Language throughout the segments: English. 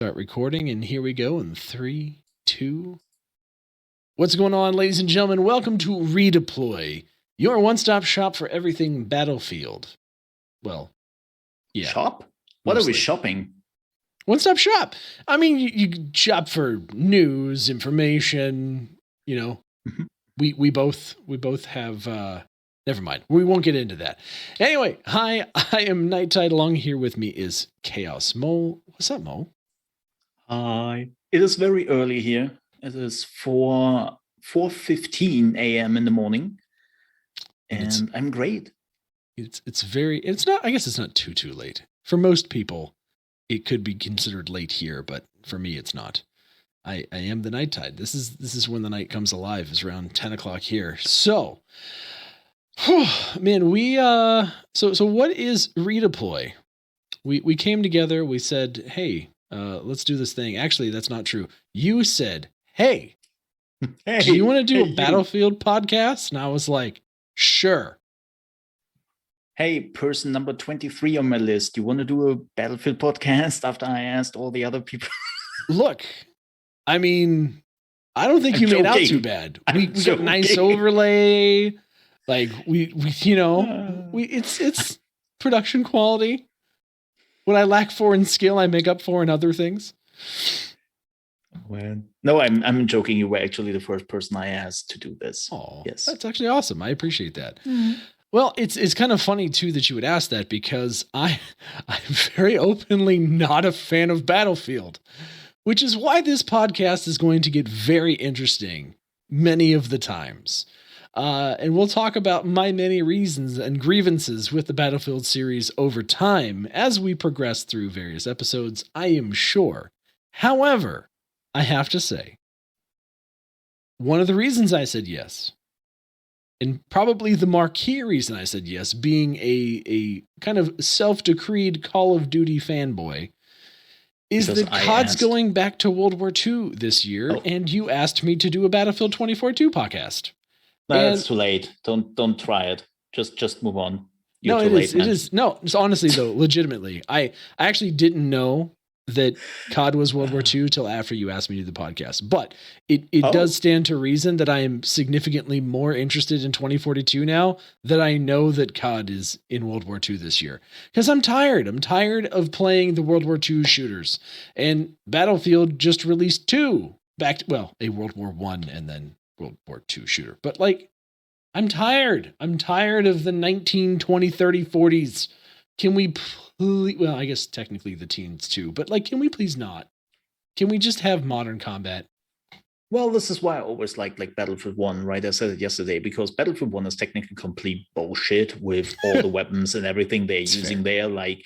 Start recording, and here we go in 3, 2. What's going on, ladies and gentlemen? Welcome to Redeploy, your one-stop shop for everything Battlefield. Well, yeah. Shop? What mostly. are we shopping? One-stop shop. I mean, you shop for news, information. You know, we both have. Never mind. We won't get into that. Anyway, hi. I am Nytetide. Along here with me is ChaosMole. What's up, Mo? Hi. It is very early here. It is 4:15 a.m. in the morning, and I'm great. It's not. I guess it's not too late for most people. It could be considered late here, but for me, it's not. I am the Nytetide. This is when the night comes alive. It's around 10 o'clock here. So, man, so what is Redeploy? We came together. We said, hey. Let's do this thing. Actually, that's not true. You said, hey, do you want to do a Battlefield podcast? And I was like, sure. Hey, person number 23 on my list. You want to do a Battlefield podcast after I asked all the other people? Look, I mean, I don't think you made out too bad. We got a nice overlay. Like it's production quality. What I lack for in skill, I make up for in other things. Well, no, I'm joking. You were actually the first person I asked to do this. Oh, yes, that's actually awesome. I appreciate that. Mm-hmm. Well, it's kind of funny too that you would ask that because I'm very openly not a fan of Battlefield, which is why this podcast is going to get very interesting many of the times. And we'll talk about my many reasons and grievances with the Battlefield series over time as we progress through various episodes, I am sure. However, I have to say, one of the reasons I said yes, and probably the marquee reason I said yes, being a kind of self-decreed Call of Duty fanboy, is that COD's going back to World War II this year, and you asked me to do a Battlefield 2042 podcast. That's too late. Don't try it. Just move on. You're too late, man. It is. No, it's honestly though, legitimately. I actually didn't know that COD was World War II till after you asked me to do the podcast. But it does stand to reason that I am significantly more interested in 2042 now that I know that COD is in World War II this year. Because I'm tired. I'm tired of playing the World War II shooters. And Battlefield just released a World War I and then World War II shooter. But I'm tired. I'm tired of the 19, 20, 30, 40s. Can we please, well, I guess technically the teens too, but can we please not? Can we just have modern combat? Well, this is why I always like Battlefield 1, right? I said it yesterday, because Battlefield 1 is technically complete bullshit with all the weapons and everything they're using there. They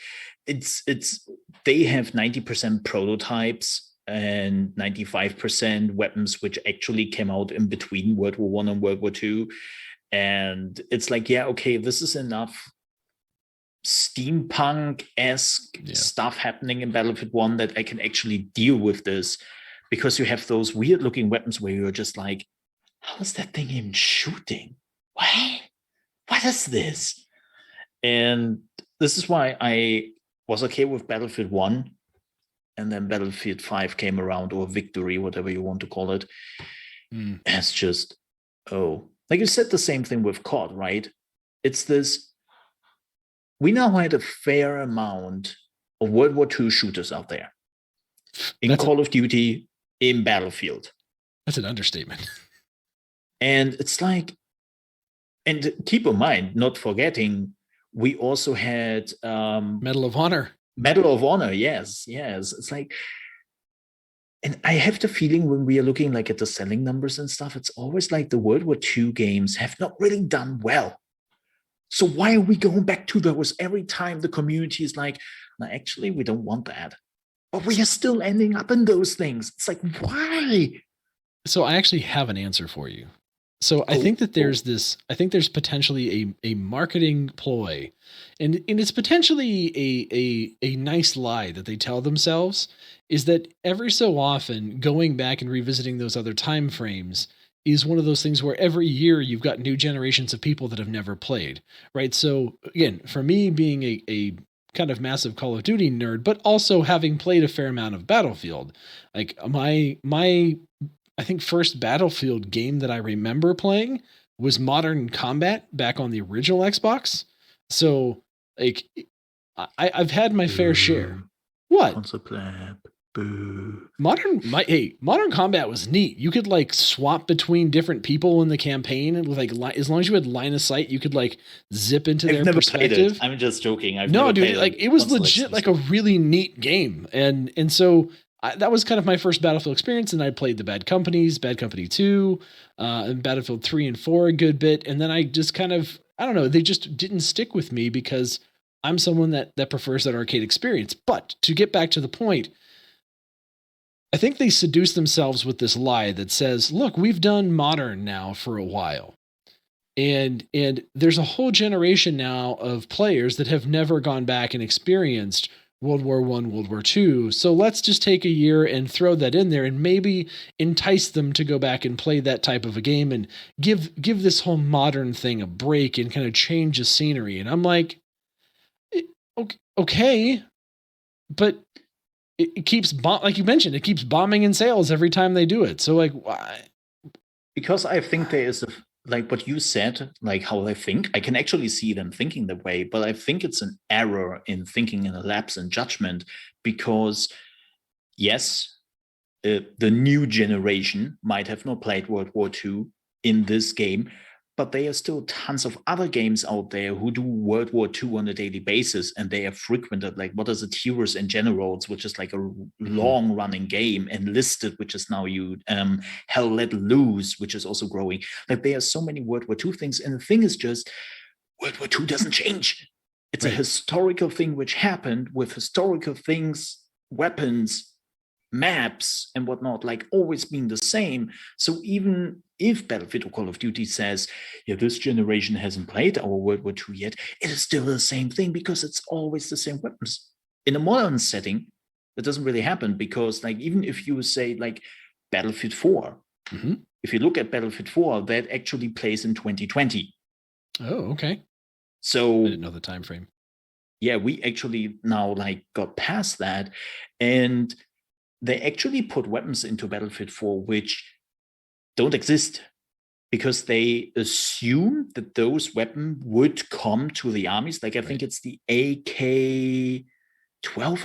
have 90% prototypes and 95% weapons which actually came out in between World War I and World War II. And it's this is enough steampunk-esque stuff happening in Battlefield 1 that I can actually deal with this, because you have those weird-looking weapons where you're just like, how is that thing even shooting? What is this? And this is why I was okay with Battlefield 1. And then Battlefield 5 came around, or Victory, whatever you want to call it. And it's just, like you said, the same thing with COD, right? It's this, we now had a fair amount of World War II shooters out there. In Call of Duty, in Battlefield. That's an understatement. And it's and keep in mind, not forgetting, we also had Medal of Honor. Medal of Honor, yes. It's and I have the feeling when we are looking at the selling numbers and stuff, it's always the World War II games have not really done well. So why are we going back to those every time the community is no, actually, we don't want that. But we are still ending up in those things. It's why? So I actually have an answer for you. So I think that there's potentially a marketing ploy, and it's potentially a nice lie that they tell themselves, is that every so often going back and revisiting those other time frames is one of those things where every year you've got new generations of people that have never played, right? So again, for me being a kind of massive Call of Duty nerd, but also having played a fair amount of Battlefield. Like my I think first Battlefield game that I remember playing was Modern Combat back on the original Xbox. So like I've had my fair share. What? Concept lab. Boo. Modern Combat was neat. You could like swap between different people in the campaign, and with like as long as you had line of sight, you could like zip into their perspective. I'm just joking. No, dude, like it was legit, like a really neat game, and so that was kind of my first Battlefield experience. And I played the Bad Company 2, and Battlefield 3 and 4 a good bit, and then I just kind of I don't know, they just didn't stick with me because I'm someone that prefers that arcade experience. But to get back to the point, I think they seduce themselves with this lie that says, look, we've done modern now for a while. And there's a whole generation now of players that have never gone back and experienced World War I, World War II. So let's just take a year and throw that in there and maybe entice them to go back and play that type of a game and give this whole modern thing a break and kind of change the scenery. And I'm like, okay, but it keeps like you mentioned, it keeps bombing in sales every time they do it. So like, why? Because I think there is like what you said, like how they think. I can actually see them thinking that way, but I think it's an error in thinking and a lapse in judgment. Because yes, the new generation might have not played World War II in this game, but there are still tons of other games out there who do World War II on a daily basis, and they have frequented, like, what is it, Heroes and Generals, which is like a long-running game, Enlisted, which is now Hell Let Loose, which is also growing. Like, there are so many World War II things, and the thing is just, World War II doesn't change. It's a historical thing which happened with historical things, weapons, maps and whatnot, like always being the same. So even if Battlefield or Call of Duty says, yeah, this generation hasn't played our World War II yet, it is still the same thing because it's always the same weapons. In a modern setting, that doesn't really happen because, like, even if you say like Battlefield 4, if you look at Battlefield 4, that actually plays in 2020. Oh, okay. So I didn't know the time frame. Yeah, we actually now like got past that, and they actually put weapons into Battlefield 4 which don't exist because they assume that those weapons would come to the armies. Like I think it's the AK-12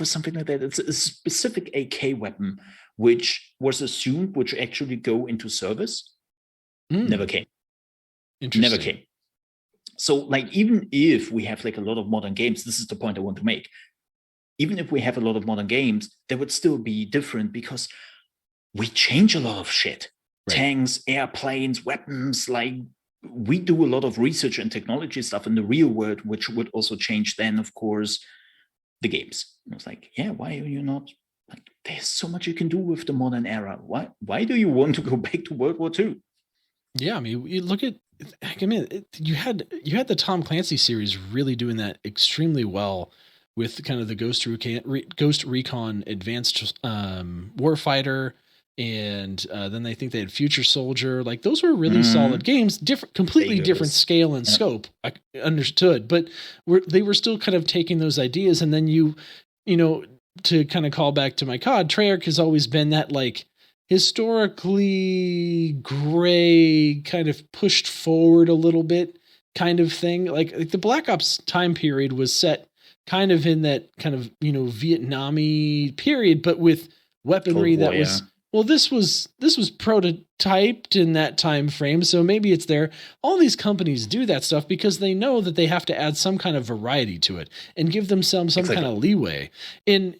or something like that. It's a specific AK weapon which was assumed which actually go into service. Never came. Never came. So like even if we have like a lot of modern games, this is the point I want to make. Even if we have a lot of modern games, they would still be different because we change a lot of shit. Right. Tanks, airplanes, weapons, like we do a lot of research and technology stuff in the real world, which would also change then, of course, the games. And I was like, yeah, why are you not, like, there's so much you can do with the modern era. Why do you want to go back to World War II? Yeah, I mean, you look at, I mean, you had the Tom Clancy series really doing that extremely well with kind of the Ghost Recon Advanced Warfighter, and then I think they had Future Soldier. Like those were really solid games, completely different scale and scope. I understood, but they were still kind of taking those ideas, and then you know, to kind of call back to my COD, Treyarch has always been that like historically gray, kind of pushed forward a little bit kind of thing. Like the Black Ops time period was set kind of in that kind of, you know, Vietnam-y period, but with weaponry that was, well, this was prototyped in that time frame, so maybe it's there. All these companies do that stuff because they know that they have to add some kind of variety to it and give themselves some kind of leeway. And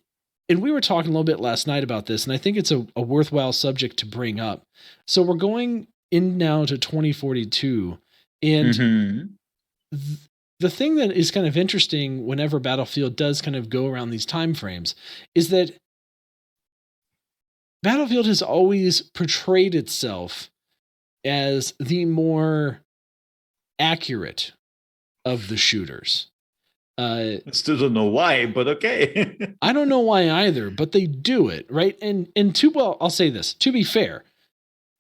we were talking a little bit last night about this, and I think it's a worthwhile subject to bring up. So we're going in now to 2042, and the thing that is kind of interesting whenever Battlefield does kind of go around these time frames is that Battlefield has always portrayed itself as the more accurate of the shooters. I still don't know why, but okay. I don't know why either, but they do it, right? And well, I'll say this, to be fair,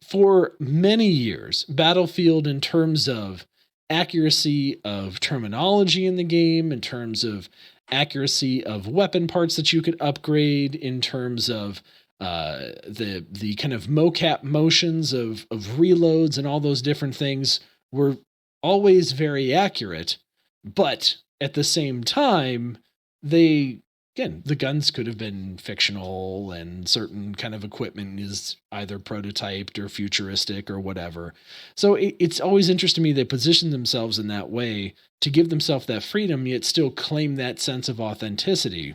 for many years, Battlefield in terms of accuracy of terminology in the game, in terms of accuracy of weapon parts that you could upgrade, in terms of the kind of mocap motions of reloads and all those different things were always very accurate. But at the same time, the guns could have been fictional, and certain kind of equipment is either prototyped or futuristic or whatever. So it's always interesting to me they position themselves in that way to give themselves that freedom, yet still claim that sense of authenticity.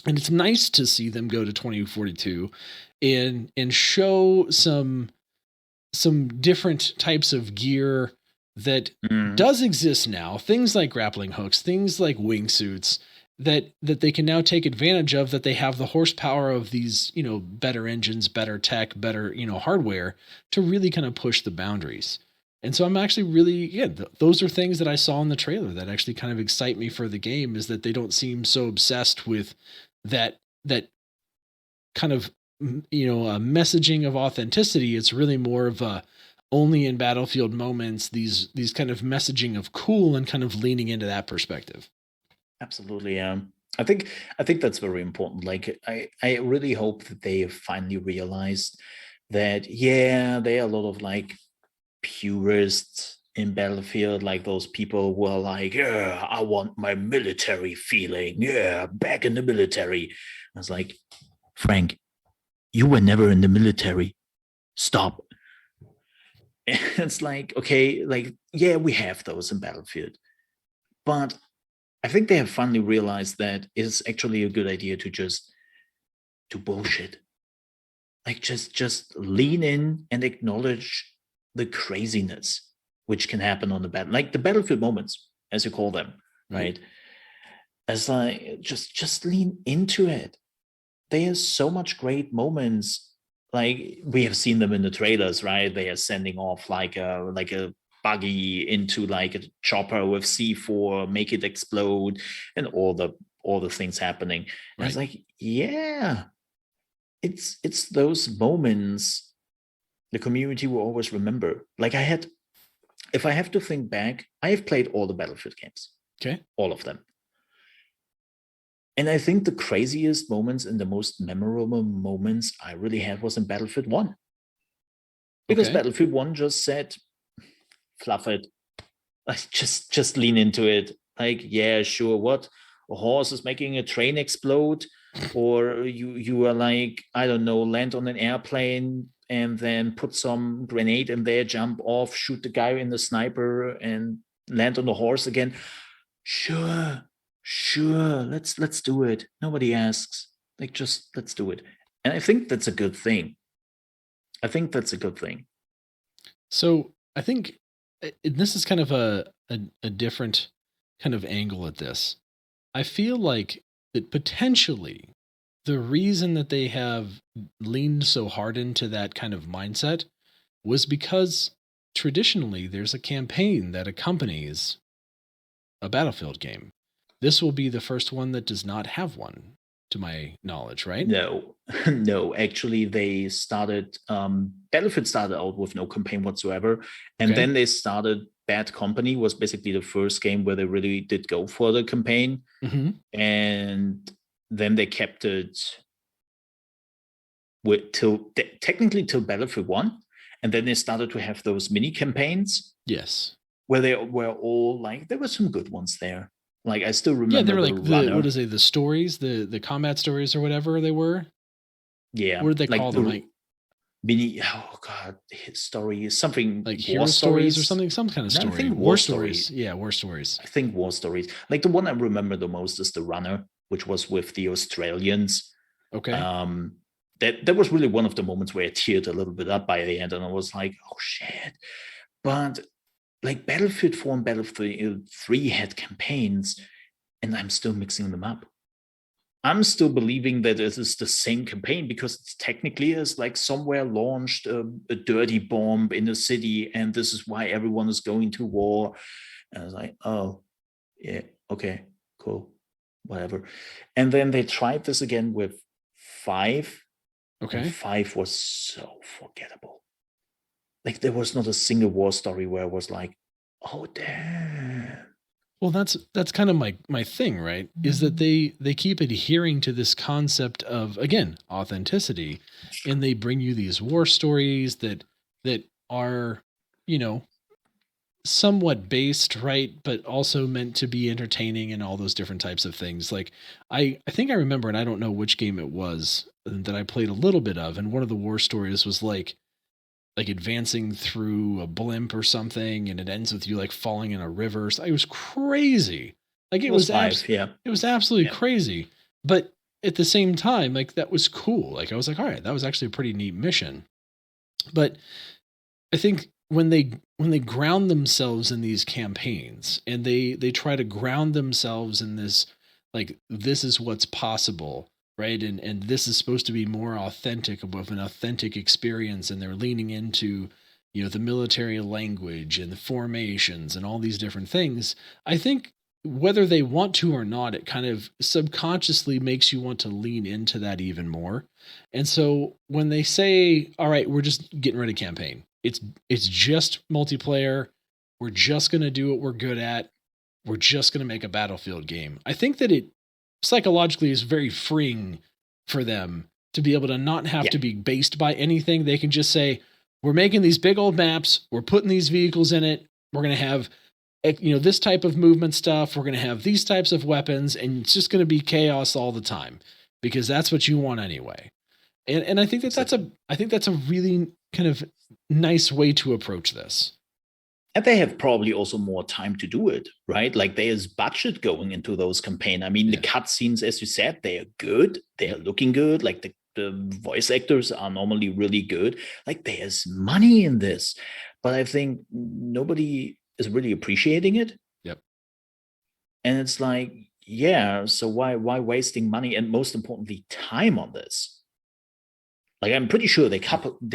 And it's nice to see them go to 2042 and show some different types of gear that does exist now. Things like grappling hooks, things like wingsuits that they can now take advantage of, that they have the horsepower of these, better engines, better tech, better, hardware to really kind of push the boundaries. And so I'm actually really, those are things that I saw in the trailer that actually kind of excite me for the game, is that they don't seem so obsessed with that kind of, messaging of authenticity. It's really more of a only in Battlefield moments, these kind of messaging of cool, and kind of leaning into that perspective. Absolutely. I think that's very important. Like, I really hope that they have finally realized that, there are a lot of like purists in Battlefield, like those people who are like, I want my military feeling. Yeah, back in the military. I was like, Frank, you were never in the military. Stop. And it's like, okay, like, we have those in Battlefield. But I think they have finally realized that it's actually a good idea to just do bullshit. Like, just lean in and acknowledge the craziness which can happen on the like the Battlefield moments, as you call them, right? As like, just lean into it. There's so much great moments. Like, we have seen them in the trailers, right? They are sending off like a buggy into like a chopper with C4, make it explode, and all the things happening. Right. It's like, it's those moments the community will always remember. Like, if I have to think back, I have played all the Battlefield games. Okay. All of them. And I think the craziest moments and the most memorable moments I really had was in Battlefield 1. Because Battlefield 1 just said, fluff it. Like, just lean into it. Like, sure, what? A horse is making a train explode? Or you are like, I don't know, land on an airplane and then put some grenade in there, jump off, shoot the guy in the sniper, and land on the horse again. Sure, let's do it. Nobody asks. Like, just let's do it. And I think that's a good thing. So I think this is kind of a different kind of angle at this. I feel like that potentially the reason that they have leaned so hard into that kind of mindset was because traditionally there's a campaign that accompanies a Battlefield game. This will be the first one that does not have one, to my knowledge, right? No, actually they started, Battlefield started out with no campaign whatsoever. And then they started, Bad Company was basically the first game where they really did go for the campaign. And then they kept it technically till Battlefield 1. And then they started to have those mini campaigns. Yes. Where they were all like, there were some good ones there. Like, I still remember. Yeah, they were like what is it? The stories, the combat stories or whatever they were. Yeah. What did they call them? Like mini, his story is something like hero stories or something, some kind of story. I think war stories. Yeah, war stories. I think war stories. Like, the one I remember the most is The Runner, which was with the Australians. Okay. That was really one of the moments where I teared a little bit up by the end, and I was like, oh shit. But like, Battlefield 4 and Battlefield 3 had campaigns, and I'm still mixing them up. I'm still believing that it is the same campaign, because it's technically is like somewhere launched a dirty bomb in a city, and this is why everyone is going to war. And I was like, oh, yeah, okay, cool, whatever. And then they tried this again with 5. Okay. And 5 was so forgettable. Like, there was not a single war story where I was like, oh, damn. Well, that's kind of my thing, right? Is that they keep adhering to this concept of, again, authenticity, and they bring you these war stories that are, you know, somewhat based, right, but also meant to be entertaining and all those different types of things. Like I think I remember, and I don't know which game it was that I played a little bit of, and one of the war stories was like advancing through a blimp or something, and it ends with you like falling in a river. So it was crazy. Like It was five, yeah. it was absolutely Yeah. crazy. But at the same time, like that was cool. Like I was like, all right, that was actually a pretty neat mission. But I think when they ground themselves in these campaigns, and they try to ground themselves in this, like, this is what's possible, right? And this is supposed to be more authentic, of an authentic experience, and they're leaning into, the military language and the formations and all these different things. I think whether they want to or not, it kind of subconsciously makes you want to lean into that even more. And so when they say, all right, we're just getting rid of campaign, it's just multiplayer, we're just going to do what we're good at, we're just going to make a Battlefield game, I think that it psychologically is very freeing for them to be able to not have to be based by anything. They can just say, we're making these big old maps, we're putting these vehicles in it, we're going to have this type of movement stuff, we're going to have these types of weapons, and it's just going to be chaos all the time, because that's what you want anyway. And I think that's a really kind of nice way to approach this. And they have probably also more time to do it, right? Like there's budget going into those campaigns. I mean, the cutscenes, as you said, they are good. They are looking good. Like the voice actors are normally really good. Like there's money in this. But I think nobody is really appreciating it. Yep. And it's like, yeah, so why wasting money and, most importantly, time on this? Like I'm pretty sure they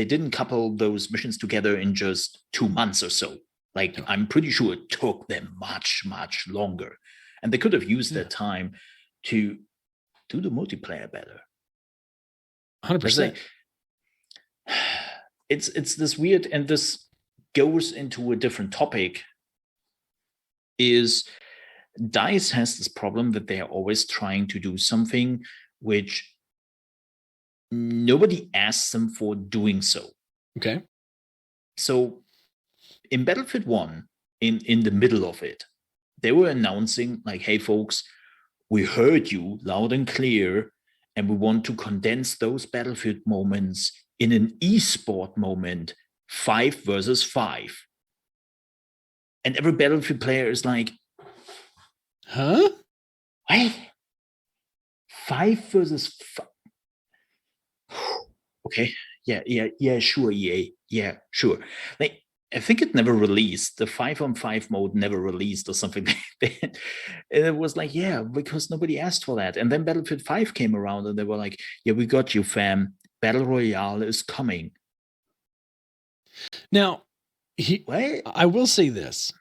didn't couple those missions together in just 2 months or so. Like I'm pretty sure it took them much, much longer. And they could have used that time to do the multiplayer better. 100%. It's this weird, and this goes into a different topic, is DICE has this problem that they are always trying to do something which nobody asks them for doing so. Okay. So in Battlefield 1, in the middle of it, they were announcing like, hey folks, we heard you loud and clear, and we want to condense those Battlefield moments in an esport moment, 5 versus 5. And every Battlefield player is like, huh? What? 5 versus 5? Okay, yeah, sure, EA. Yeah, sure. Like, I think it never released. The 5-on-5 mode never released or something like that. And it was like, yeah, because nobody asked for that. And then Battlefield 5 came around and they were like, yeah, we got you, fam. Battle Royale is coming. Now, I will say this.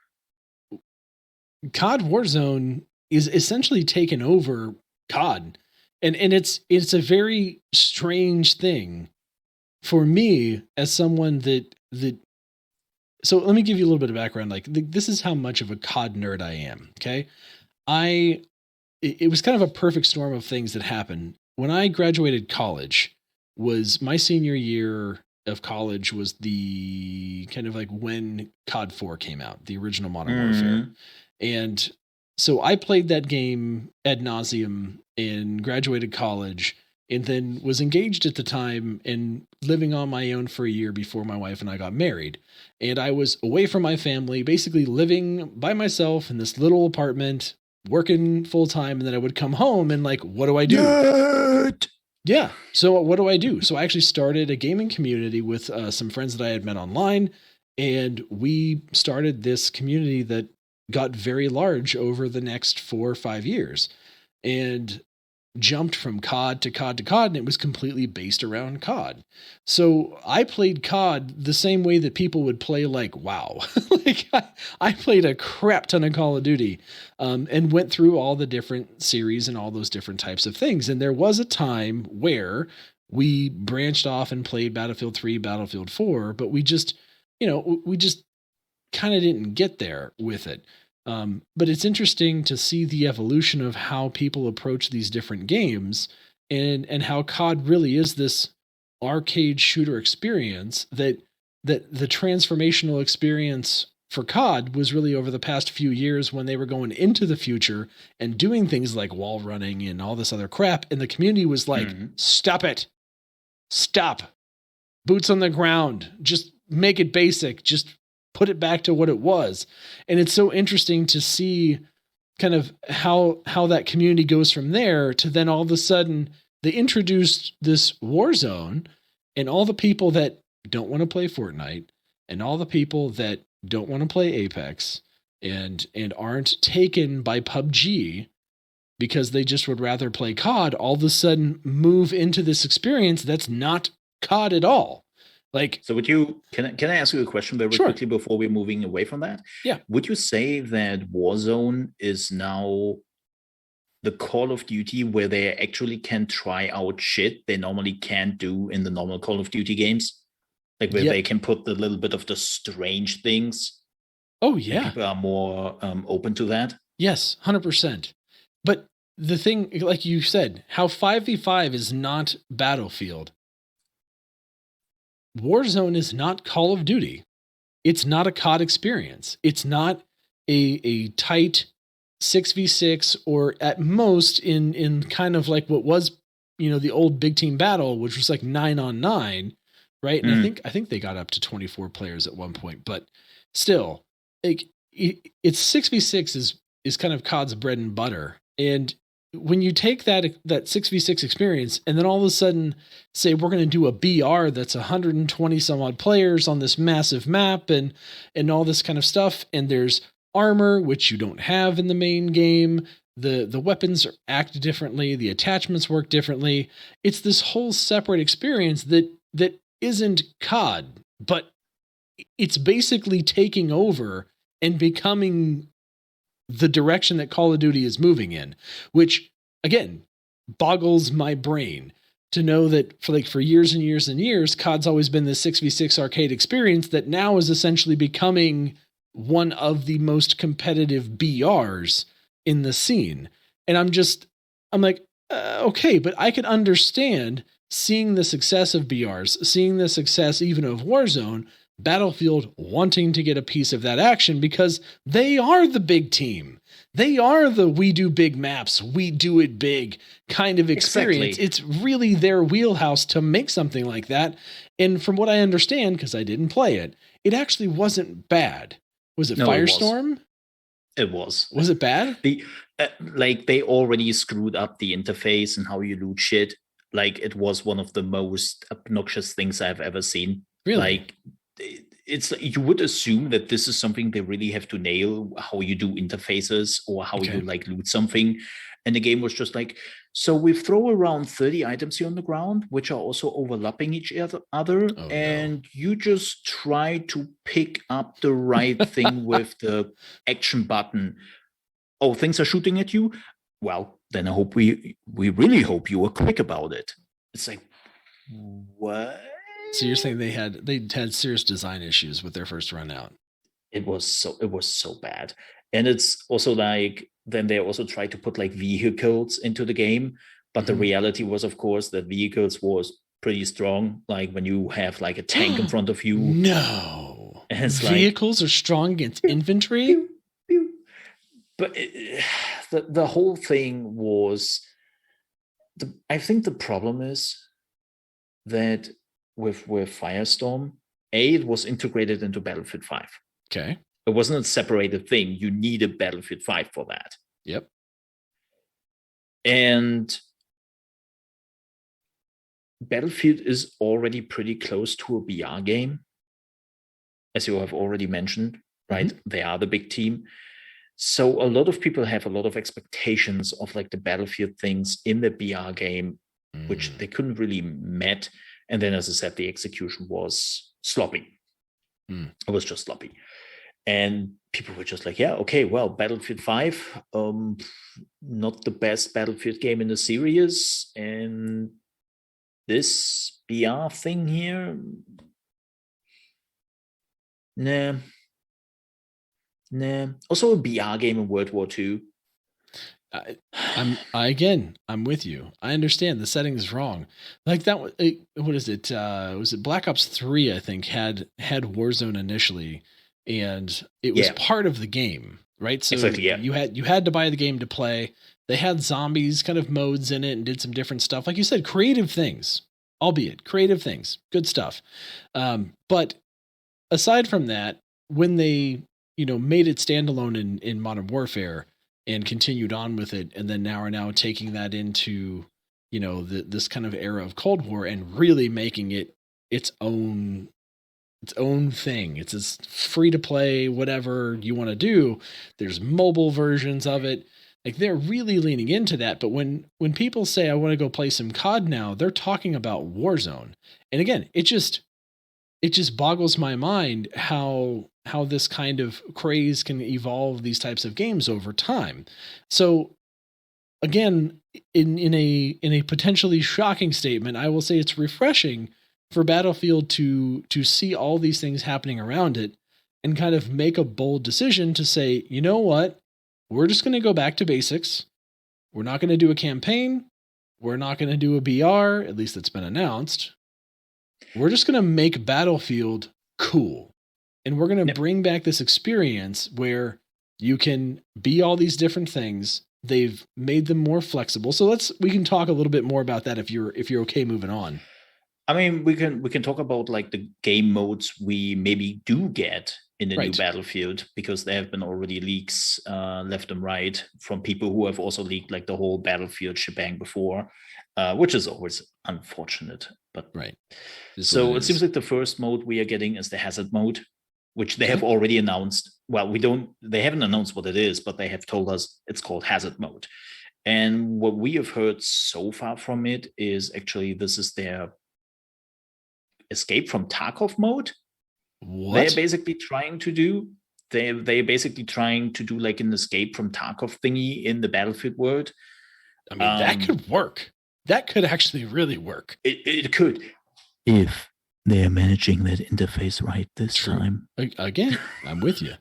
COD Warzone is essentially taken over COD. And it's a very strange thing for me as someone that so let me give you a little bit of background. Like this is how much of a COD nerd I am. Okay. It was kind of a perfect storm of things that happened. When I graduated college, was my senior year of college, was the kind of like when COD 4 came out, the original Modern Warfare. And so I played that game ad nauseum and graduated college, and then was engaged at the time and living on my own for a year before my wife and I got married. And I was away from my family, basically living by myself in this little apartment, working full time. And then I would come home and like, what do I do? Nerd! Yeah. So what do I do? So I actually started a gaming community with some friends that I had met online. And we started this community that got very large over the next 4 or 5 years, and jumped from COD to COD to COD, and it was completely based around COD. So I played COD the same way that people would play like WoW. Like I played a crap ton of Call of Duty, and went through all the different series and all those different types of things. And there was a time where we branched off and played Battlefield 3, Battlefield 4, but we just kind of didn't get there with it. But it's interesting to see the evolution of how people approach these different games, and how COD really is this arcade shooter experience that the transformational experience for COD was really over the past few years when they were going into the future and doing things like wall running and all this other crap. And the community was like, stop it. Stop. Boots on the ground. Just make it basic. Just put it back to what it was. And it's so interesting to see kind of how that community goes from there to then all of a sudden they introduced this Warzone, and all the people that don't want to play Fortnite and all the people that don't want to play Apex and aren't taken by PUBG because they just would rather play COD, all of a sudden move into this experience that's not COD at all. Like, so would you, can I ask you a question very quickly before we're moving away from that? Yeah. Would you say that Warzone is now the Call of Duty where they actually can try out shit they normally can't do in the normal Call of Duty games? Like where they can put the little bit of the strange things. Oh, yeah. People are more open to that. Yes, 100%. But the thing, like you said, how 5v5 is not Battlefield. Warzone is not Call of Duty. It's not a COD experience. It's not a tight 6v6, or at most in kind of like what was, the old big team battle, which was like 9-on-9. Right. And I think they got up to 24 players at one point, but still, like it's 6v6 is kind of COD's bread and butter. And when you take that 6v6 experience and then all of a sudden say, we're going to do a BR that's 120 some odd players on this massive map and all this kind of stuff. And there's armor, which you don't have in the main game. The weapons act differently. The attachments work differently. It's this whole separate experience that isn't COD, but it's basically taking over and becoming the direction that Call of Duty is moving in, which again boggles my brain to know that for years and years and years, COD's always been this 6v6 arcade experience that now is essentially becoming one of the most competitive BRs in the scene. And I'm like, okay, but I could understand seeing the success of BRs, seeing the success even of Warzone, Battlefield wanting to get a piece of that action because they are the big team. They are the we do big maps, we do it big kind of experience. Exactly. It's really their wheelhouse to make something like that. And from what I understand, because I didn't play it, it actually wasn't bad. Was it Firestorm? It was. Was it bad? They already screwed up the interface and how you loot shit. Like it was one of the most obnoxious things I've ever seen. Really? Like it's you would assume that this is something they really have to nail, how you do interfaces or how you like loot something. And the game was just like, so we throw around 30 items here on the ground, which are also overlapping each other. And you just try to pick up the right thing with the action button. Oh, things are shooting at you? Well, then I hope we really hope you were quick about it. It's like, what? So you're saying they had serious design issues with their first run out? It was so bad. And it's also like, then they also tried to put like vehicles into the game. But the reality was, of course, that vehicles was pretty strong. Like when you have like a tank in front of you. No. Vehicles are strong against infantry? Pew, pew. But the whole thing was, I think the problem is that with Firestorm, it was integrated into Battlefield 5. Okay. It wasn't a separated thing. You needed Battlefield 5 for that. Yep. And Battlefield is already pretty close to a BR game, as you have already mentioned, right? They are the big team. So a lot of people have a lot of expectations of like the Battlefield things in the BR game, which they couldn't really met. And then, as I said, the execution was sloppy. It was just sloppy. And people were just like, yeah, okay, well, Battlefield 5, not the best Battlefield game in the series. And this BR thing here, nah, Nah. Also a BR game in World War II. I'm with you. I understand the setting is wrong. Like that. What is it? Was it Black Ops 3? I think had Warzone initially, and it was part of the game, right? So exactly, yeah. you had to buy the game to play. They had zombies kind of modes in it and did some different stuff. Like you said, creative things, albeit creative things, good stuff. But aside from that, when they made it standalone in Modern Warfare and continued on with it, and then now are now taking that into this kind of era of Cold War and really making it its own thing. It's as free to play, whatever you want to do. There's mobile versions of it. Like they're really leaning into that. But when people say I want to go play some COD now, they're talking about Warzone. And again, it just boggles my mind how this kind of craze can evolve these types of games over time. So again, in a potentially shocking statement, I will say it's refreshing for Battlefield to see all these things happening around it and kind of make a bold decision to say, you know what? We're just going to go back to basics. We're not going to do a campaign. We're not going to do a BR, at least it's been announced. We're just going to make Battlefield cool. And we're going to bring back this experience where you can be all these different things. They've made them more flexible. So we can talk a little bit more about that if you're okay moving on. I mean, we can talk about like the game modes we maybe do get in the new Battlefield, because there have been already leaks left and right from people who have also leaked like the whole Battlefield shebang before, which is always unfortunate. But so it seems like the first mode we are getting is the hazard mode, which they have already announced. Well, they haven't announced what it is, but they have told us it's called hazard mode. And what we have heard so far from it is actually this is their escape from Tarkov mode. What they're basically trying to do. They're basically trying to do like an escape from Tarkov thingy in the Battlefield world. I mean, that could work. That could actually really work. It could, if they're managing that interface right this time. Again, I'm with you.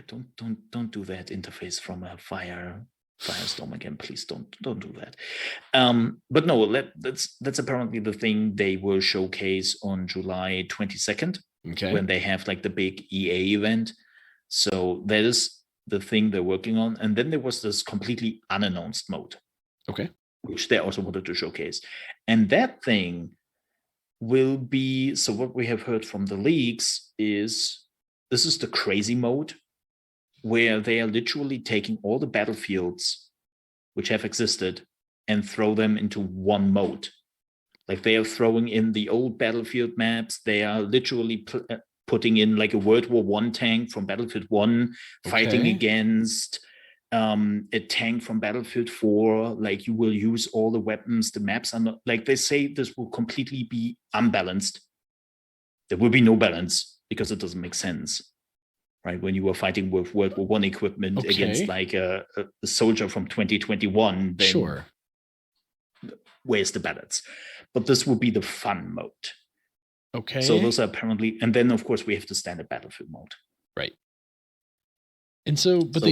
Don't do that interface from a Firestorm again, please don't do that. But no, that's apparently the thing they will showcase on July 22nd, when they have like the big EA event. So that is the thing they're working on. And then there was this completely unannounced mode, which they also wanted to showcase. And that thing will be, so what we have heard from the leaks is this is the crazy mode, where they are literally taking all the battlefields which have existed and throw them into one mode. Like they are throwing in the old Battlefield maps. They are literally putting in like a World War I tank from Battlefield 1, fighting against a tank from Battlefield 4. Like you will use all the weapons. The maps are not, like they say this will completely be unbalanced. There will be no balance because it doesn't make sense. Right, when you were fighting with World War I equipment against like a soldier from 2021, then where's the balance? But this will be the fun mode. Okay. So those are apparently, and then of course we have the standard Battlefield mode. Right. And so, but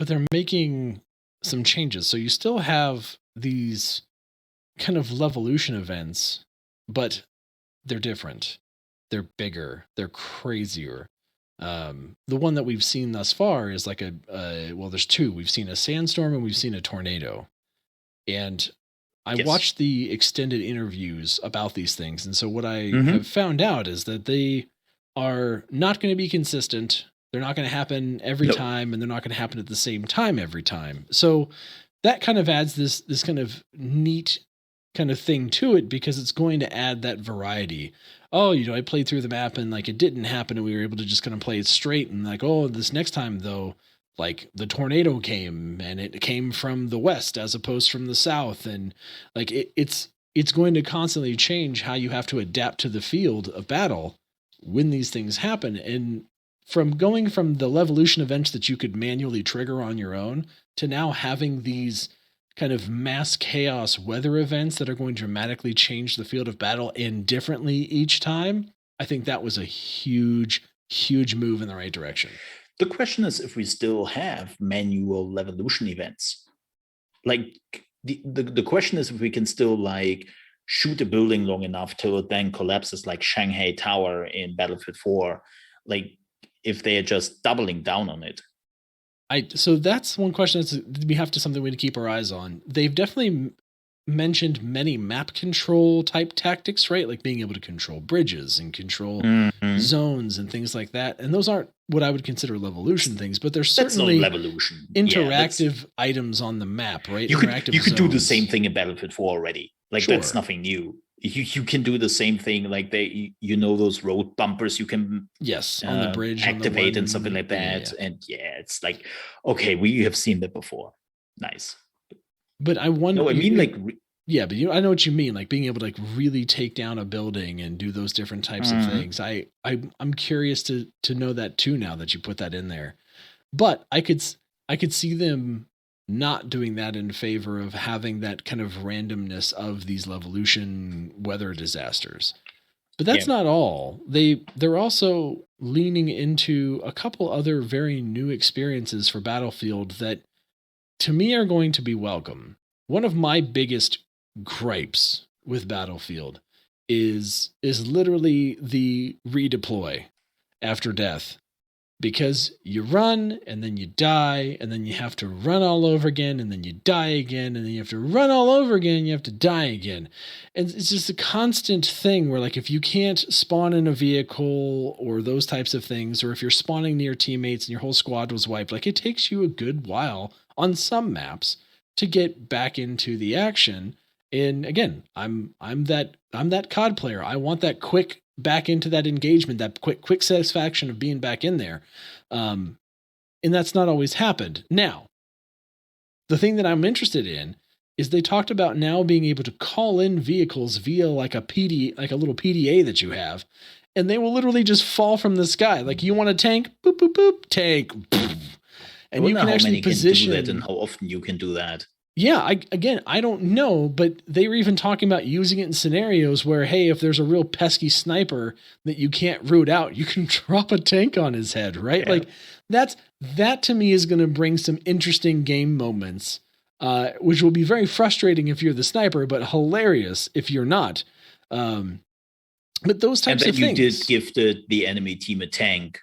they're making some changes. So you still have these kind of Levolution events, but they're different. They're bigger. They're crazier. The one that we've seen thus far is like there's two. We've seen a sandstorm and we've seen a tornado. And I watched the extended interviews about these things. And so what I have found out is that they are not going to be consistent. They're not going to happen every time, and they're not going to happen at the same time every time. So that kind of adds this kind of neat kind of thing to it, because it's going to add that variety. Oh, I played through the map and like it didn't happen, and we were able to just kind of play it straight. And like, oh, this next time though, like the tornado came and it came from the west as opposed from the south, and like it's going to constantly change how you have to adapt to the field of battle when these things happen. And from going from the Levolution events that you could manually trigger on your own to now having these kind of mass chaos weather events that are going to dramatically change the field of battle and differently each time, I think that was a huge, huge move in the right direction. The question is if we still have manual levolution events. Like the question is if we can still like shoot a building long enough till it then collapses like Shanghai Tower in Battlefield 4, like if they are just doubling down on it. So that's one question we have to keep our eyes on. They've definitely mentioned many map control type tactics, right? Like being able to control bridges and control zones and things like that. And those aren't what I would consider levolution things, but there's certainly interactive items on the map, right? You could do the same thing in Battlefield 4 already. Like that's nothing new. You can do the same thing. Like those road bumpers you can on the bridge activate and something like that. Yeah. And it's like, okay, we have seen that before. Nice. But I wonder. No, I mean but I know what you mean. Like being able to like really take down a building and do those different types of things. I'm curious to know that too now that you put that in there. But I could see them not doing that in favor of having that kind of randomness of these levolution weather disasters. But that's not all. They're also leaning into a couple other very new experiences for Battlefield that to me are going to be welcome. One of my biggest gripes with Battlefield is literally the redeploy after death. Because you run and then you die and then you have to run all over again and then you die again and then you have to run all over again and you have to die again. And it's just a constant thing where like if you can't spawn in a vehicle or those types of things, or if you're spawning near teammates and your whole squad was wiped, like it takes you a good while on some maps to get back into the action. And again, I'm that COD player. I want that quick back into that engagement, that quick satisfaction of being back in there. And that's not always happened. Now, the thing that I'm interested in is they talked about now being able to call in vehicles via like a little PDA that you have, and they will literally just fall from the sky. Like you want a tank, boop, boop, boop, tank. Boop. And you can actually position that and how often you can do that. Yeah, I don't know, but they were even talking about using it in scenarios where, hey, if there's a real pesky sniper that you can't root out, you can drop a tank on his head, right? Yeah. Like that to me is going to bring some interesting game moments, which will be very frustrating if you're the sniper, but hilarious if you're not. But those types of things. And you did give the enemy team a tank.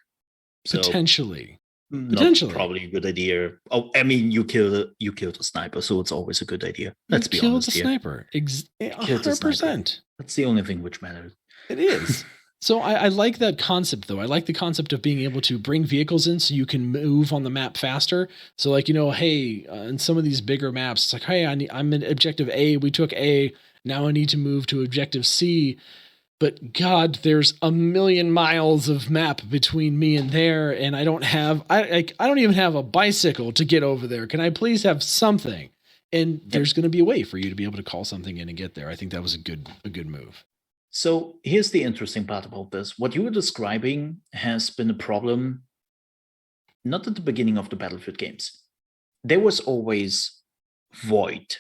So. Potentially. Potentially, probably a good idea. Oh, I mean, you killed a sniper, so it's always a good idea. Let's be honest here. Sniper. 100%. That's the only thing which matters. It is. So I like that concept, though. I like the concept of being able to bring vehicles in so you can move on the map faster. So, like, hey, in some of these bigger maps, it's like, hey, I'm in objective A. We took A. Now I need to move to objective C. But God, there's a million miles of map between me and there, and I don't even have a bicycle to get over there. Can I please have something? And there's going to be a way for you to be able to call something in and get there. I think that was a good move. So here's the interesting part about this. What you were describing has been a problem, not at the beginning of the Battlefield games. There was always void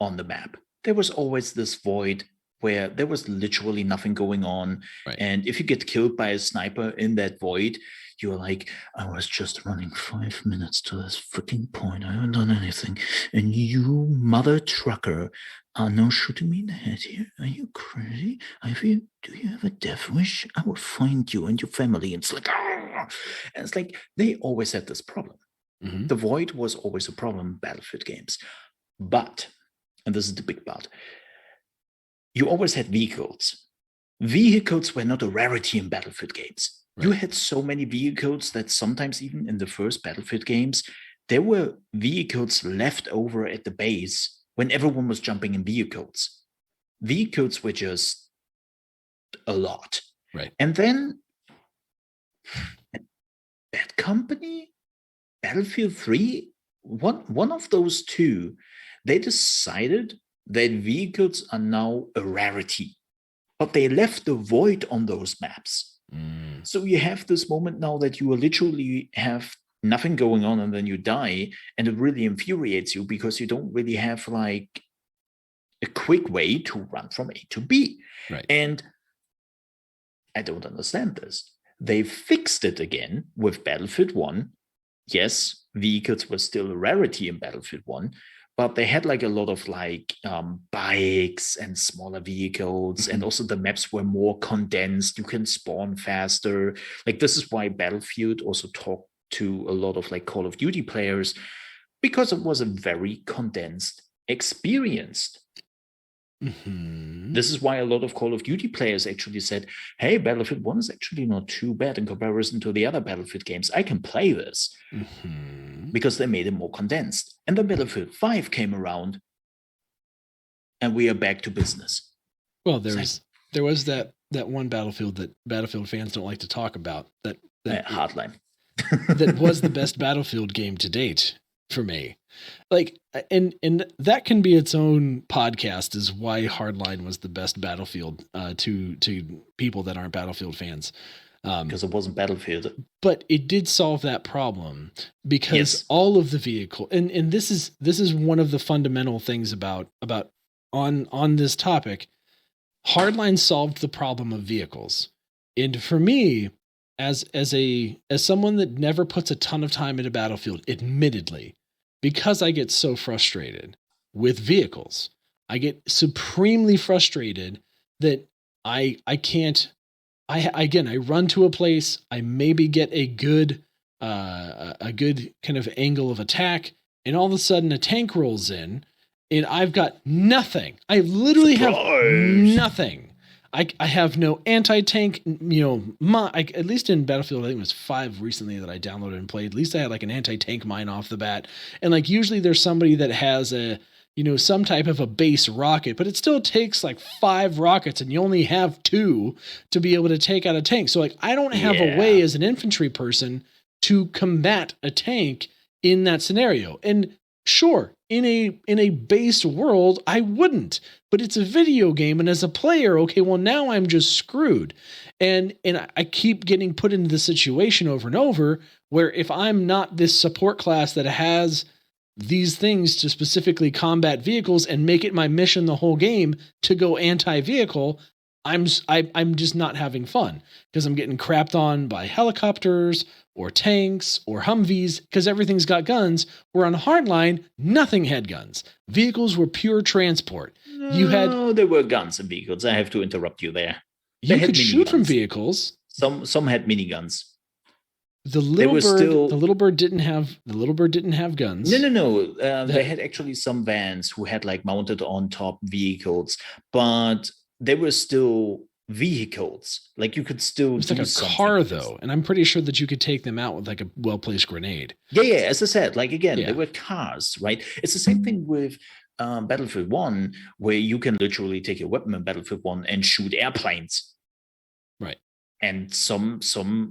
on the map. There was always this void where there was literally nothing going on. Right. And if you get killed by a sniper in that void, you're like, I was just running 5 minutes to this freaking point. I haven't done anything. And you mother trucker are now shooting me in the head here. Are you crazy? Do you have a death wish? I will find you and your family. And it's like, and it's like, they always had this problem. Mm-hmm. The void was always a problem in Battlefield games. But, and this is the big but, you always had vehicles. Vehicles were not a rarity in Battlefield games. Right. You had so many vehicles that sometimes even in the first Battlefield games, there were vehicles left over at the base when everyone was jumping in vehicles. Vehicles were just a lot. Right. And then Bad Company, Battlefield 3, one of those two, they decided that vehicles are now a rarity, but they left the void on those maps. So you have this moment now that you literally have nothing going on and then you die, and it really infuriates you because you don't really have like a quick way to run from A to B. Right. And I don't understand this. They fixed it again with Battlefield 1. Yes, vehicles were still a rarity in Battlefield 1, but they had like a lot of like bikes and smaller vehicles, and also the maps were more condensed. You can spawn faster. Like, this is why Battlefield also talked to a lot of like Call of Duty players, because it was a very condensed experience. This is why a lot of Call of Duty players actually said, hey, Battlefield 1 is actually not too bad in comparison to the other Battlefield games. I can play this. Because they made it more condensed. And then Battlefield 5 came around, and we are back to business. Well, there was that one Battlefield that Battlefield fans don't like to talk about. That Hardline. That was the best Battlefield game to date for me. Like, and that can be its own podcast, is why Hardline was the best Battlefield to people that aren't Battlefield fans. Because it wasn't Battlefield. But it did solve that problem, because all of the vehicle, and this is one of the fundamental things about on this topic. Hardline solved the problem of vehicles. And for me, as someone that never puts a ton of time into Battlefield, admittedly, because I get so frustrated with vehicles, I get supremely frustrated that I can't. I run to a place, I maybe get a good kind of angle of attack, and all of a sudden a tank rolls in, and I've got nothing. I literally have nothing. I have no anti-tank, at least in Battlefield, I think it was 5 recently that I downloaded and played. At least I had like an anti-tank mine off the bat. And like usually there's somebody that has some type of a base rocket, but it still takes like 5 rockets, and you only have 2 to be able to take out a tank. So like, I don't have a way as an infantry person to combat a tank in that scenario. And sure, in a based world, I wouldn't, but it's a video game. And as a player, okay, well now I'm just screwed. And I keep getting put into the situation over and over where if I'm not this support class that has these things to specifically combat vehicles and make it my mission the whole game to go anti-vehicle, I'm just not having fun, because I'm getting crapped on by helicopters or tanks or Humvees, because everything's got guns. Where on Hardline, nothing had guns. Vehicles were pure transport. No, there were guns and vehicles. I have to interrupt you there. You could shoot from vehicles. Some had miniguns. The little bird didn't have guns. No. They had actually some vans who had like mounted on top vehicles, but they were still vehicles. Like, you could still it's like a car though, and I'm pretty sure that you could take them out with like a well-placed grenade. Yeah. As I said, like, again, they were cars, right? It's the same thing with Battlefield 1, where you can literally take a weapon in Battlefield 1 and shoot airplanes. Right. And some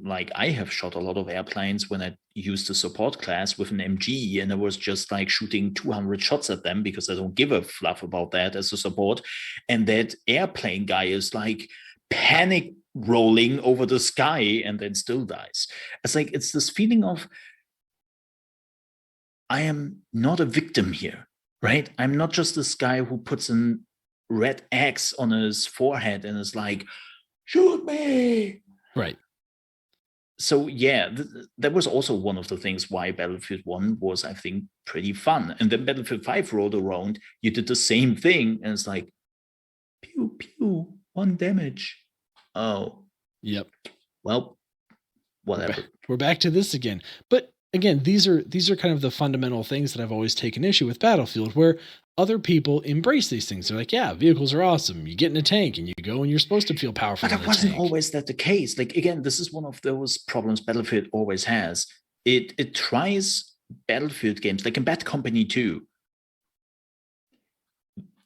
like, I have shot a lot of airplanes when I used the support class with an MG, and I was just like shooting 200 shots at them because I don't give a fluff about that as a support. And that airplane guy is like panic rolling over the sky and then still dies. It's like, it's this feeling of, I am not a victim here, right? I'm not just this guy who puts a red X on his forehead and is like, shoot me. Right. So that was also one of the things why Battlefield 1 was, I think, pretty fun. And then Battlefield 5 rolled around, you did the same thing, and it's like, pew, pew, 1 damage. Oh. Yep. Well, whatever. We're back to this again. But again, these are kind of the fundamental things that I've always taken issue with Battlefield, where other people embrace these things. They're like, yeah, vehicles are awesome. You get in a tank and you go and you're supposed to feel powerful. But it wasn't always that the case. Like, again, this is one of those problems Battlefield always has. It tries Battlefield games, like in Bad Company 2.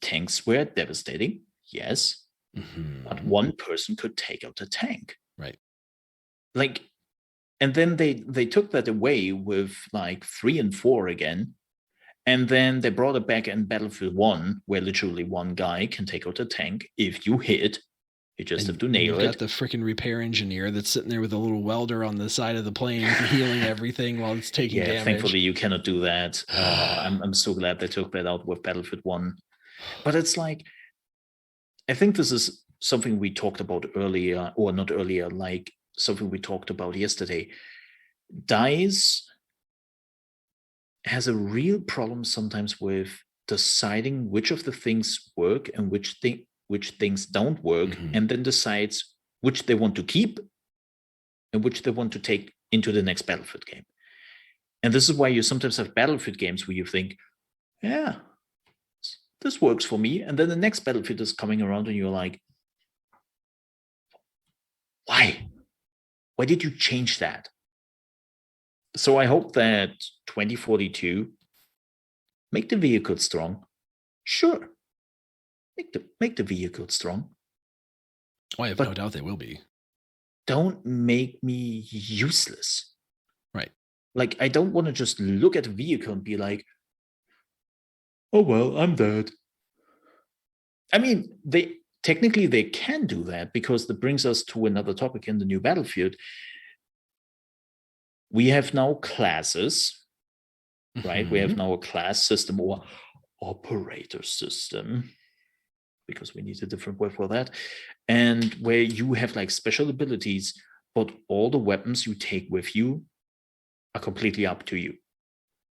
Tanks were devastating, yes. But one person could take out a tank. Right. Like, and then they took that away with like 3 and 4 again. And then they brought it back in Battlefield 1, where literally one guy can take out a tank. If you hit, you just have to nail it. You've got the freaking repair engineer that's sitting there with a little welder on the side of the plane, healing everything while it's taking damage. Thankfully you cannot do that. I'm so glad they took that out with Battlefield 1. But it's like, I think this is something we talked about earlier, or not earlier, like something we talked about yesterday. DICE has a real problem sometimes with deciding which of the things work and which things don't work, and then decides which they want to keep and which they want to take into the next Battlefield game. And this is why you sometimes have Battlefield games where you think, yeah, this works for me. And then the next Battlefield is coming around and you're like, why? Why did you change that? So I hope that 2042 make the vehicle strong. Sure. Make the vehicle strong. Oh, I have no doubt they will be. Don't make me useless. Right. Like, I don't want to just look at a vehicle and be like, oh, well, I'm dead. I mean, they can do that, because that brings us to another topic in the new Battlefield. We have now classes, right? We have now a class system or operator system, because we need a different word for that. And where you have like special abilities, but all the weapons you take with you are completely up to you.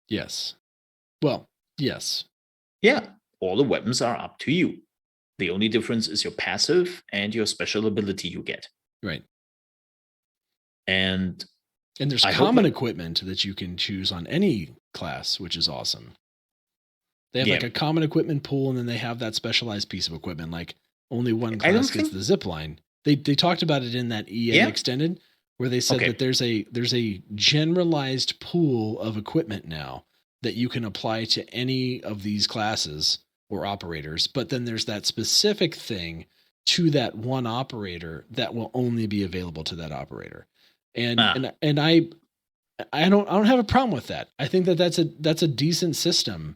Yes. Well, yes. Yeah, all the weapons are up to you. The only difference is your passive and your special ability you get. Right. And there's common equipment that you can choose on any class, which is awesome. They have like a common equipment pool, and then they have that specialized piece of equipment. Like only one class gets the zip line. They talked about it in that EA Extended, where they said that there's a generalized pool of equipment now that you can apply to any of these classes or operators. But then there's that specific thing to that one operator that will only be available to that operator. And I don't have a problem with that. I think that's a decent system,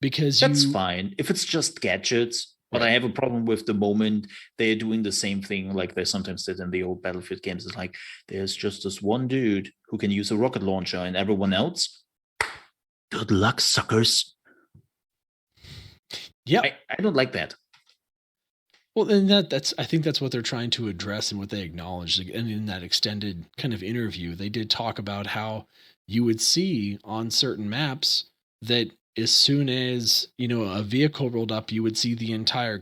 because that's fine if it's just gadgets. But I have a problem with the moment they're doing the same thing like they sometimes did in the old Battlefield games. It's like there's just this one dude who can use a rocket launcher, and everyone else, good luck, suckers. Yeah, I don't like that. Well, and I think that's what they're trying to address and what they acknowledged. And in that extended kind of interview, they did talk about how you would see on certain maps that as soon as, a vehicle rolled up, you would see the entire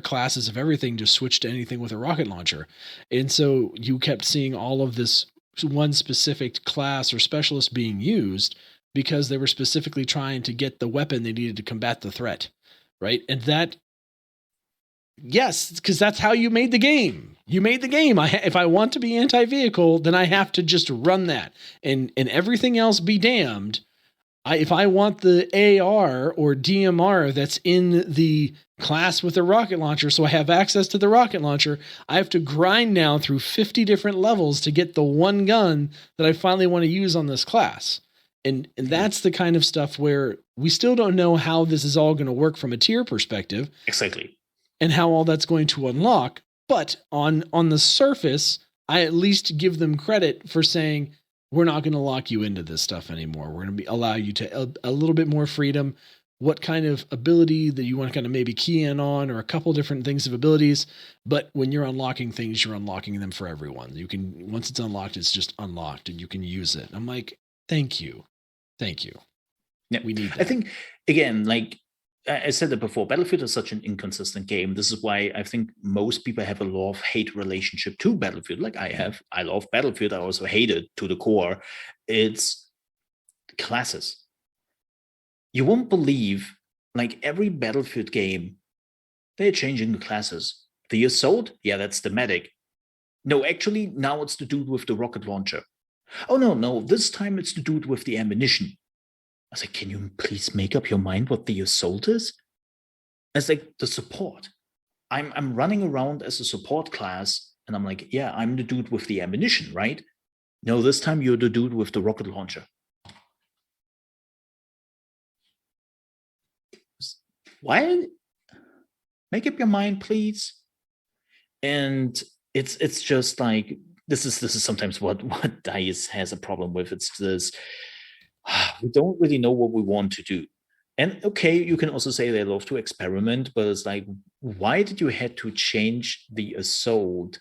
classes of everything just switch to anything with a rocket launcher. And so you kept seeing all of this one specific class or specialist being used because they were specifically trying to get the weapon they needed to combat the threat. Right. And that, yes, because that's how you made the game. You made the game. If I want to be anti-vehicle, then I have to just run that, and everything else be damned. If I want the AR or DMR that's in the class with the rocket launcher, so I have access to the rocket launcher, I have to grind now through 50 different levels to get the one gun that I finally want to use on this class. And that's the kind of stuff where we still don't know how this is all going to work from a tier perspective. Exactly. And how all that's going to unlock. But on the surface, I at least give them credit for saying, we're not going to lock you into this stuff anymore. We're going to allow you to a little bit more freedom. What kind of ability that you want to kind of maybe key in on, or a couple different things of abilities. But when you're unlocking things, you're unlocking them for everyone. You can, once it's unlocked, it's just unlocked and you can use it. I'm like, thank you. Yeah. We need that. I think, again, like I said it before, Battlefield is such an inconsistent game. This is why I think most people have a love-hate relationship to Battlefield, like I have. I love Battlefield. I also hate it to the core. It's classes. You won't believe, like every Battlefield game, they're changing the classes. The Assault, yeah, that's the medic. No, actually, now it's the dude with the rocket launcher. Oh, no, this time it's the dude with the ammunition. I was like, can you please make up your mind what the Assault is? It's like the support. I'm running around as a support class, and I'm like, yeah, I'm the dude with the ammunition, right? No, this time you're the dude with the rocket launcher. Why? Make up your mind, please. And it's just like this is sometimes what DICE has a problem with. It's this. We don't really know what we want to do. And okay, you can also say they love to experiment, but it's like, why did you have to change the Assault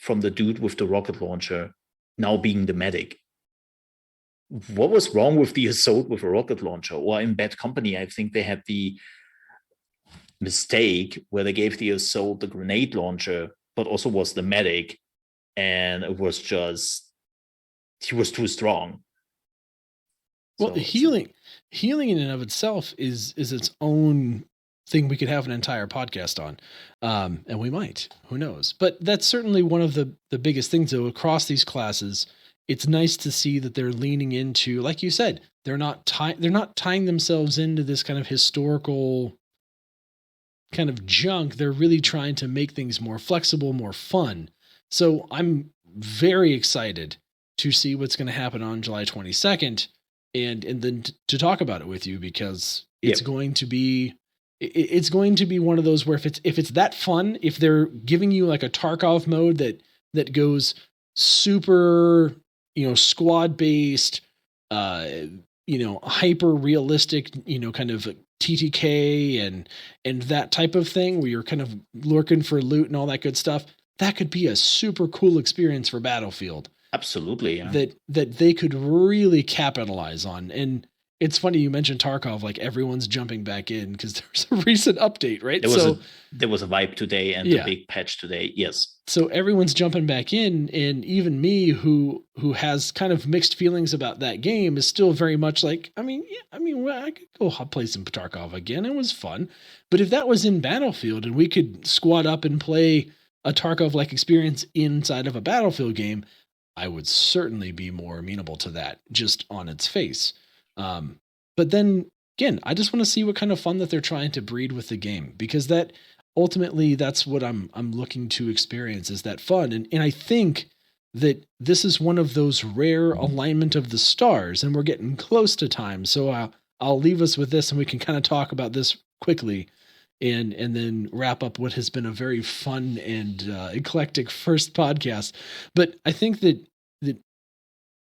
from the dude with the rocket launcher now being the medic. What was wrong with the assault with a rocket launcher? Or in Bad Company, I think they had the mistake where they gave the assault the grenade launcher, but also was the medic, and it was just he was too strong. Well, healing in and of itself is its own thing we could have an entire podcast on. And we might, who knows, but that's certainly one of the biggest things though, across these classes. It's nice to see that they're leaning into, like you said, they're not tying themselves into this kind of historical kind of junk. They're really trying to make things more flexible, more fun. So I'm very excited to see what's going to happen on July 22nd and then to talk about it with you, because it's going to be one of those where if it's that fun, if they're giving you like a Tarkov mode that goes super, squad based, hyper realistic, kind of TTK and that type of thing where you're kind of lurking for loot and all that good stuff, that could be a super cool experience for Battlefield. Absolutely. Yeah. That they could really capitalize on. And it's funny you mentioned Tarkov, like everyone's jumping back in because there's a recent update, right? There was a wipe today and a big patch today. Yes. So everyone's jumping back in, and even me who has kind of mixed feelings about that game is still very much like, well, I could go play some Tarkov again. It was fun. But if that was in Battlefield and we could squad up and play a Tarkov-like experience inside of a Battlefield game, I would certainly be more amenable to that just on its face. But then again, I just want to see what kind of fun that they're trying to breed with the game, because that ultimately that's what I'm looking to experience, is that fun. And I think that this is one of those rare alignment of the stars, and we're getting close to time. So I'll leave us with this and we can kind of talk about this quickly and then wrap up what has been a very fun and eclectic first podcast. But I think that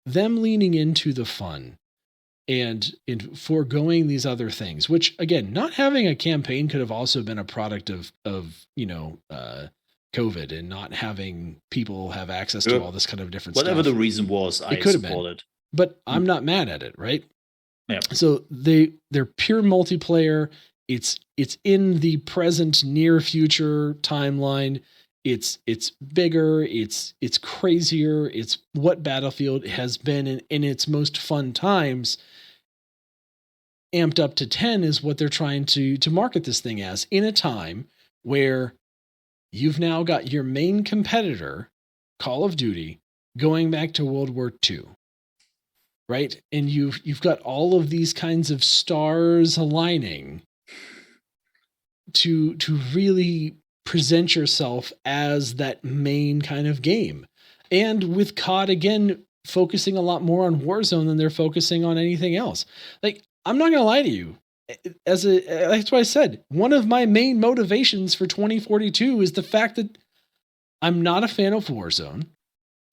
them leaning into the fun and foregoing these other things, which again, not having a campaign could have also been a product of COVID and not having people have access to all this kind of different stuff. Whatever the reason was, I support it. But I'm not mad at it, right? Yeah. So they're pure multiplayer. It's in the present near future timeline. It's bigger. It's crazier. It's what Battlefield has been in its most fun times. Amped up to 10 is what they're trying to market this thing as, in a time where you've now got your main competitor, Call of Duty, going back to World War II. Right? And you've got all of these kinds of stars aligning to really present yourself as that main kind of game. And with COD again focusing a lot more on Warzone than they're focusing on anything else. Like, I'm not gonna lie to you. That's why I said one of my main motivations for 2042 is the fact that I'm not a fan of Warzone.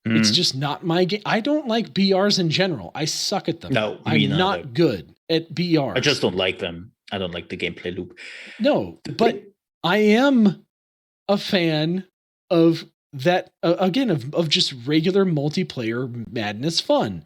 It's just not my game. I don't like BRs in general. I suck at them. No, I'm not good at BRs. I just don't like them. I don't like the gameplay loop. No, but I am a fan of that, again, of just regular multiplayer madness fun.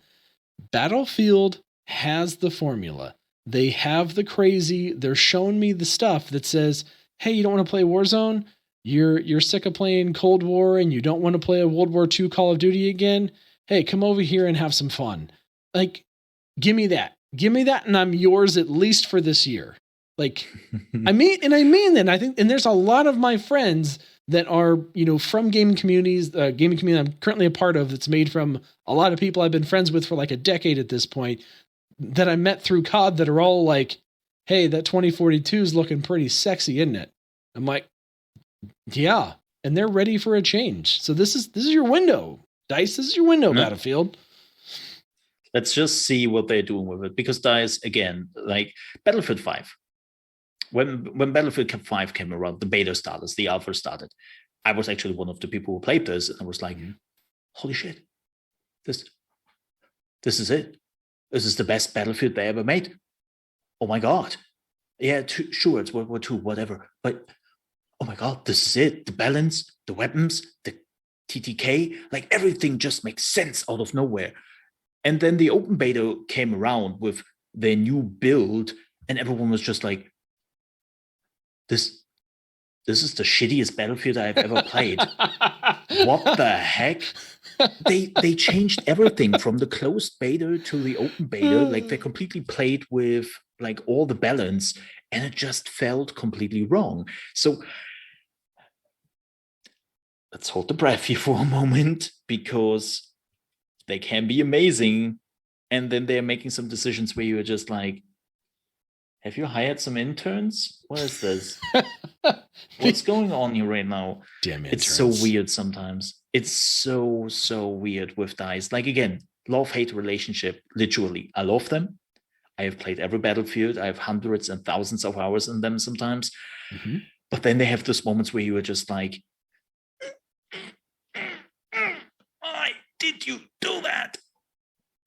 Battlefield has the formula. They have the crazy. They're showing me the stuff that says, hey, you don't want to play Warzone? You're sick of playing Cold War and you don't want to play a World War II Call of Duty again? Hey, come over here and have some fun. Like, give me that. Give me that, and I'm yours at least for this year. Like, I mean that. I think, and there's a lot of my friends that are, from gaming community I'm currently a part of, that's made from a lot of people I've been friends with for like a decade at this point, that I met through COD, that are all like, hey, that 2042 is looking pretty sexy, isn't it? I'm like, yeah. And they're ready for a change. So this is your window, DICE. This is your window, Battlefield. Let's just see what they're doing with it. Because DICE, again, like Battlefield 5, when Battlefield 5 came around, the beta started, the alpha started, I was actually one of the people who played this, and I was like, holy shit, this is it. This is the best Battlefield they ever made. Oh my God. Yeah, sure, it's World War II, whatever. But, oh my God, this is it. The balance, the weapons, the TTK, like everything just makes sense out of nowhere. And then the open beta came around with their new build, and everyone was just like, this is the shittiest Battlefield I've ever played. What the heck? They changed everything from the closed beta to the open beta. Like, they completely played with like all the balance, and it just felt completely wrong. So let's hold the breath here for a moment, because they can be amazing, and then they're making some decisions where you're just like, have you hired some interns? What is this? What's going on here right now? Damn interns. It's so weird sometimes. It's so weird with DICE. Like, again, love-hate relationship, literally. I love them. I have played every Battlefield. I have hundreds and thousands of hours in them sometimes. Mm-hmm. But then they have those moments where you are just like, why did you do that?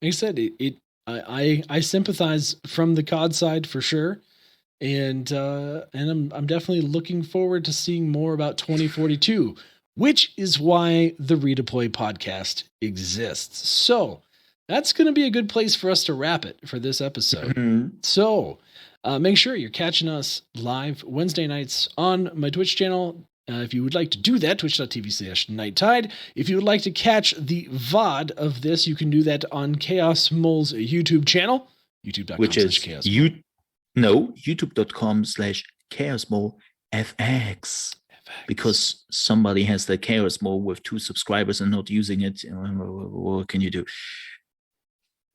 Like I said, I sympathize from the COD side for sure. And I'm definitely looking forward to seeing more about 2042, which is why the Redeploy podcast exists. So that's going to be a good place for us to wrap it for this episode. Mm-hmm. So make sure you're catching us live Wednesday nights on my Twitch channel. If you would like to do that, twitch.tv/Nytetide. If you would like to catch the VOD of this, you can do that on ChaosMole's YouTube channel, youtube.com/ChaosMole. Which is youtube.com/ChaosMoleFX. Because somebody has the Chaos Mole with 2 subscribers and not using it. What can you do?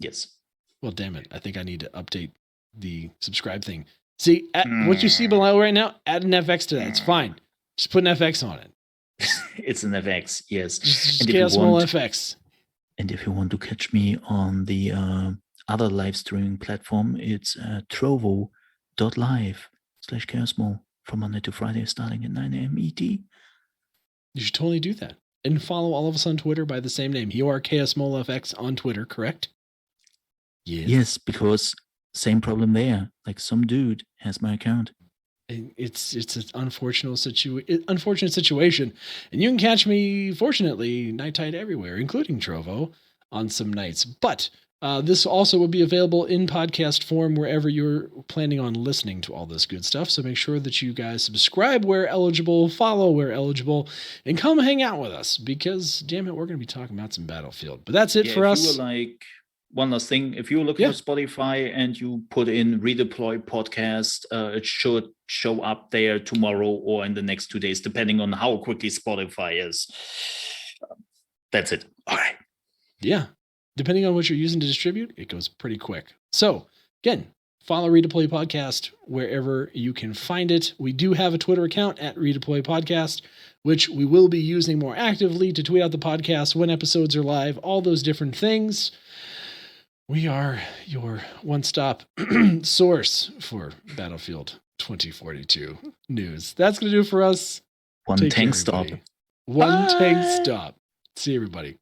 Yes. Well, damn it. I think I need to update the subscribe thing. See, what you see below right now, add an FX to that. It's fine. Just put an FX on it. It's an FX, yes. Just Chaos Mole FX. And if you want to catch me on the other live streaming platform, it's trovo.live/ChaosMole from Monday to Friday, starting at 9 a.m. ET. You should totally do that. And follow all of us on Twitter by the same name. You are Chaosmole FX on Twitter, correct? Yes, because same problem there. Like, some dude has my account. It's an unfortunate situation. And you can catch me, fortunately, Nytetide everywhere, including Trovo, on some nights. But this also will be available in podcast form wherever you're planning on listening to all this good stuff. So make sure that you guys subscribe where eligible, follow where eligible, and come hang out with us, because, damn it, we're going to be talking about some Battlefield. But that's it for us. You were like, one last thing, if you're looking for Spotify and you put in Redeploy Podcast, it should show up there tomorrow or in the next 2 days, depending on how quickly Spotify is. That's it. All right. Yeah. Depending on what you're using to distribute, it goes pretty quick. So, again, follow Redeploy Podcast wherever you can find it. We do have a Twitter account at Redeploy Podcast, which we will be using more actively to tweet out the podcast when episodes are live, all those different things. We are your one-stop source for Battlefield 2042 news. That's going to do it for us. One tank stop. One tank stop. See everybody.